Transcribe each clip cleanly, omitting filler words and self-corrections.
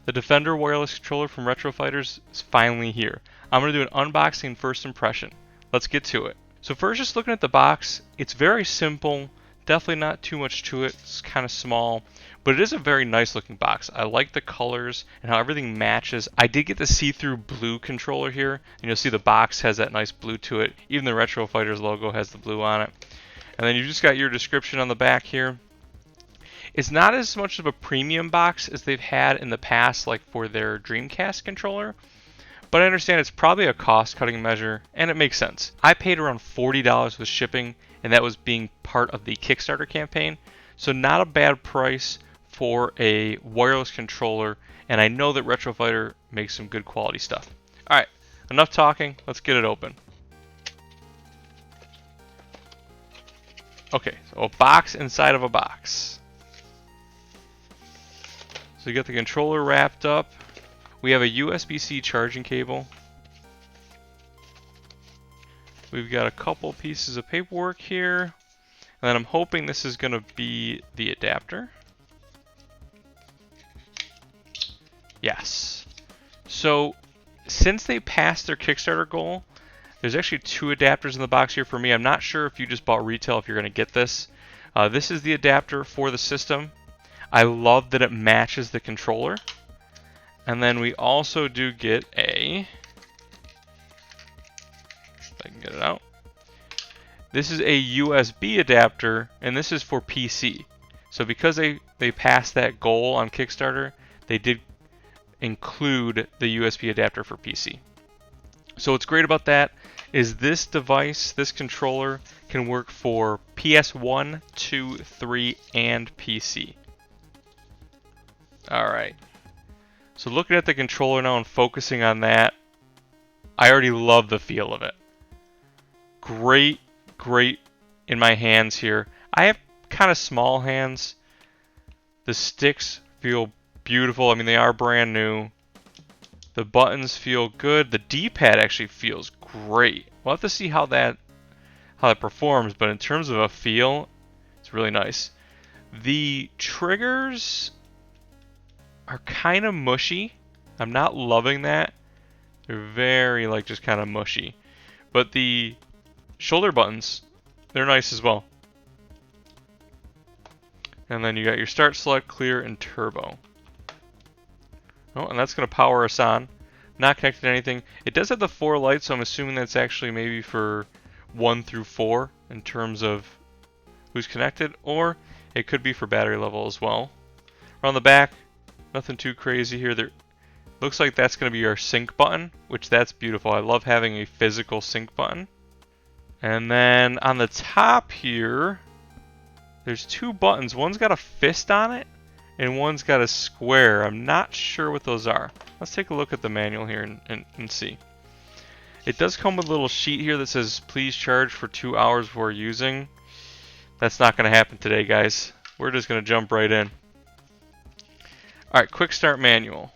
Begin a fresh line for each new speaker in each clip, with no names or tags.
The Defender wireless controller from Retro Fighters is finally here. I'm going to do an unboxing first impression. Let's get to it. So first, just looking at the box, it's very simple. Definitely not too much to it. It's kind of small, but it is a very nice looking box. I like the colors and how everything matches. I did get the see-through blue controller here, and you'll see the box has that nice blue to it. Even the Retro Fighters logo has the blue on it. And then you just got your description on the back here. It's not as much of a premium box as they've had in the past, like for their Dreamcast controller, but I understand it's probably a cost-cutting measure, and it makes sense. I paid around $40 with shipping, and that was being part of the Kickstarter campaign, so not a bad price for a wireless controller, and I know that Retro Fighter makes some good quality stuff. Alright, enough talking, let's get it open. Okay, so a box inside of a box. So you got the controller wrapped up. We have a USB-C charging cable. We've got a couple pieces of paperwork here. And then I'm hoping this is going to be the adapter. Yes. So since they passed their Kickstarter goal, there's actually 2 adapters in the box here for me. I'm not sure if you just bought retail if you're going to get this. This is the adapter for the system. I love that it matches the controller. And then we also do get a, if I can get it out. This is a USB adapter, and this is for PC. So because they passed that goal on Kickstarter, they did include the USB adapter for PC. So what's great about that is this device, this controller, can work for PS1, 2, 3, and PC. Alright. So looking at the controller now and focusing on that, I already love the feel of it. Great in my hands here. I have kind of small hands. The sticks feel beautiful. I mean, they are brand new. The buttons feel good. The D-pad actually feels great. We'll have to see how that performs, but in terms of a feel, it's really nice. The triggers are kind of mushy. I'm not loving that. They're very just kind of mushy. But the shoulder buttons, they're nice as well. And then you got your start, select, clear, and turbo. Oh, and that's going to power us on. Not connected to anything. It does have the 4 lights, so I'm assuming that's actually maybe for 1 through 4 in terms of who's connected, or it could be for battery level as well. Around the back, nothing too crazy here. There looks like that's going to be our sync button, which that's beautiful. I love having a physical sync button. And then on the top here, there's 2 buttons. One's got a fist on it, and one's got a square. I'm not sure what those are. Let's take a look at the manual here and see. It does come with a little sheet here that says, please charge for 2 hours before using. That's not going to happen today, guys. We're just going to jump right in. Alright, quick start manual.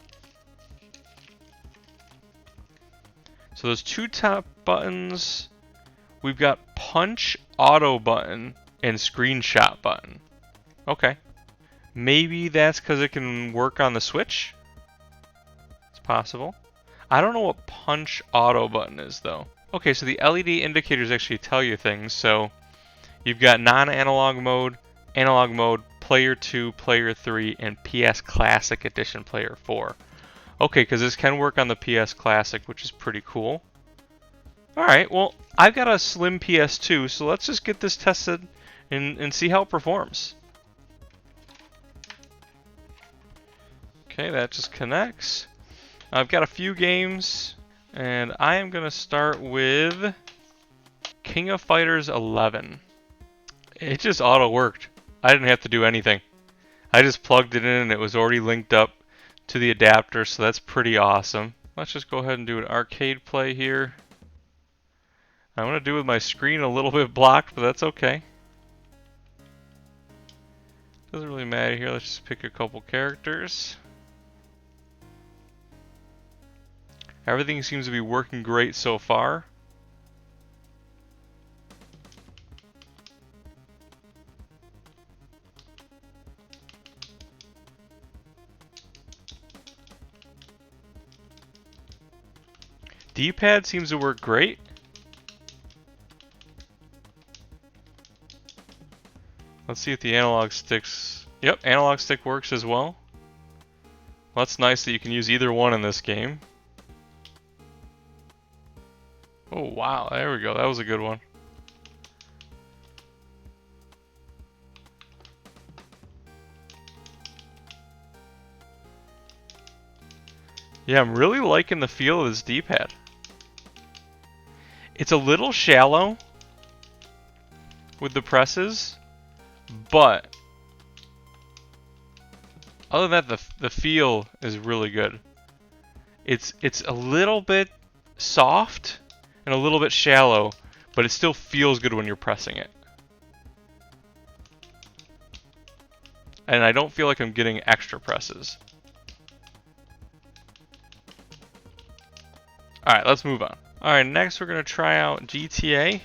So those 2 top buttons, we've got punch, auto button, and screenshot button. Okay. Maybe that's because it can work on the Switch? It's possible. I don't know what punch auto button is though. Okay, so the LED indicators actually tell you things. So you've got non-analog mode, analog mode, player 2, player 3, and PS Classic Edition player 4. Okay, because this can work on the PS Classic, which is pretty cool. Alright, well, I've got a slim PS2, so let's just get this tested and see how it performs. Okay, that just connects. I've got a few games, and I am going to start with King of Fighters 11. It just auto-worked. I didn't have to do anything. I just plugged it in and it was already linked up to the adapter, so that's pretty awesome. Let's just go ahead and do an arcade play here. I'm going to do with my screen a little bit blocked, but that's okay. Doesn't really matter here. Let's just pick a couple characters. Everything seems to be working great so far. D-pad seems to work great. Let's see if the analog sticks... Yep, analog stick works as well. Well, that's nice that you can use either one in this game. Oh wow, there we go, that was a good one. Yeah, I'm really liking the feel of this D-pad. It's a little shallow with the presses, but other than that, the feel is really good. It's a little bit soft and a little bit shallow, but it still feels good when you're pressing it. And I don't feel like I'm getting extra presses. Alright, let's move on. Alright, next we're going to try out GTA.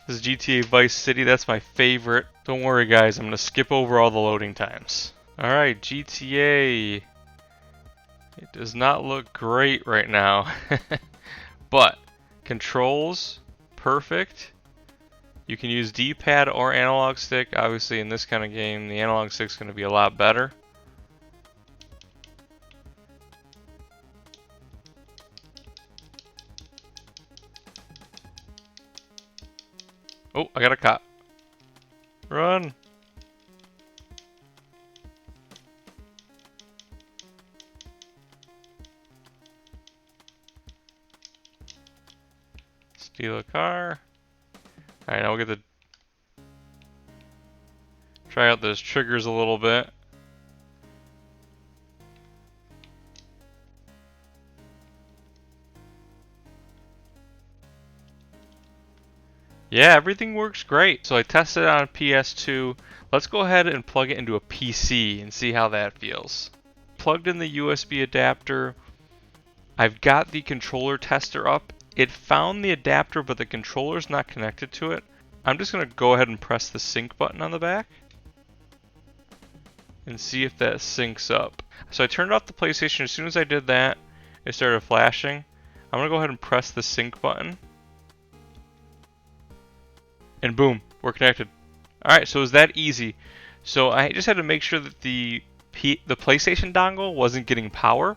This is GTA Vice City, that's my favorite. Don't worry guys, I'm going to skip over all the loading times. Alright, GTA. It does not look great right now. But, controls, perfect. You can use D-pad or analog stick. Obviously in this kind of game, the analog stick's going to be a lot better. Oh, I got a cop. Run! Steal a car. Alright, now we'll get to try out those triggers a little bit. Yeah, everything works great. So I tested it on PS2. Let's go ahead and plug it into a PC and see how that feels. Plugged in the USB adapter. I've got the controller tester up. It found the adapter, but the controller's not connected to it. I'm just going to go ahead and press the sync button on the back and see if that syncs up. So I turned off the PlayStation. As soon as I did that, it started flashing. I'm going to go ahead and press the sync button. And boom, we're connected. Alright, so it was that easy. So I just had to make sure that the PlayStation dongle wasn't getting power.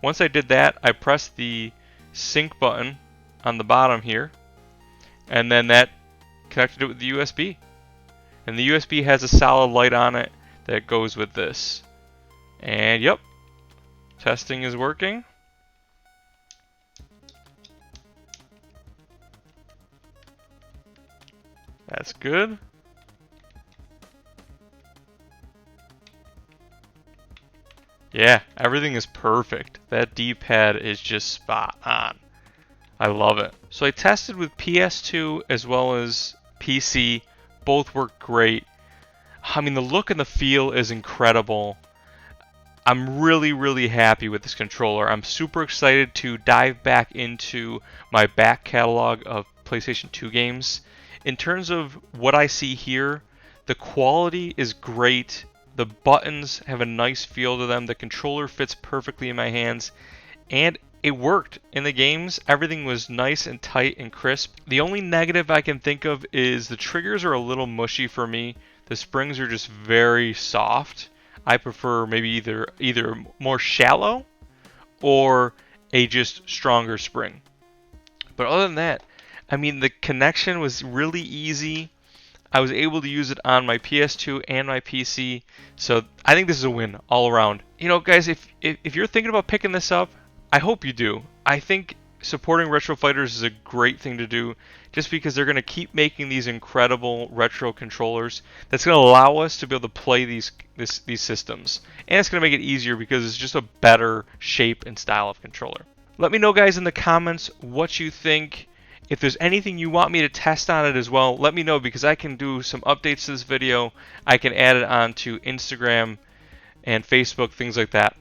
Once I did that, I pressed the sync button on the bottom here, and then that connected it with the USB. And the USB has a solid light on it that goes with this. And yep, testing is working. That's good. Yeah, everything is perfect. That D-pad is just spot on. I love it. So I tested with PS2 as well as PC. Both work great. I mean, the look and the feel is incredible. I'm really happy with this controller. I'm super excited to dive back into my back catalog of PlayStation 2 games. In terms of what I see here, the quality is great. The buttons have a nice feel to them. The controller fits perfectly in my hands. And it worked in the games. Everything was nice and tight and crisp. The only negative I can think of is the triggers are a little mushy for me. The springs are just very soft. I prefer maybe either more shallow or a just stronger spring. But other than that, I mean, the connection was really easy. I was able to use it on my PS2 and my PC, so I think this is a win all around. You know, guys, if you're thinking about picking this up, I hope you do. I think supporting retro fighters is a great thing to do, just because they're going to keep making these incredible retro controllers that's going to allow us to be able to play these systems, and it's going to make it easier because it's just a better shape and style of controller. Let me know, guys, in the comments what you think. If there's anything you want me to test on it as well, let me know, because I can do some updates to this video. I can add it onto Instagram and Facebook, things like that.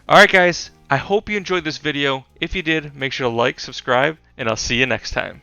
Alright guys, I hope you enjoyed this video. If you did, make sure to like, subscribe, and I'll see you next time.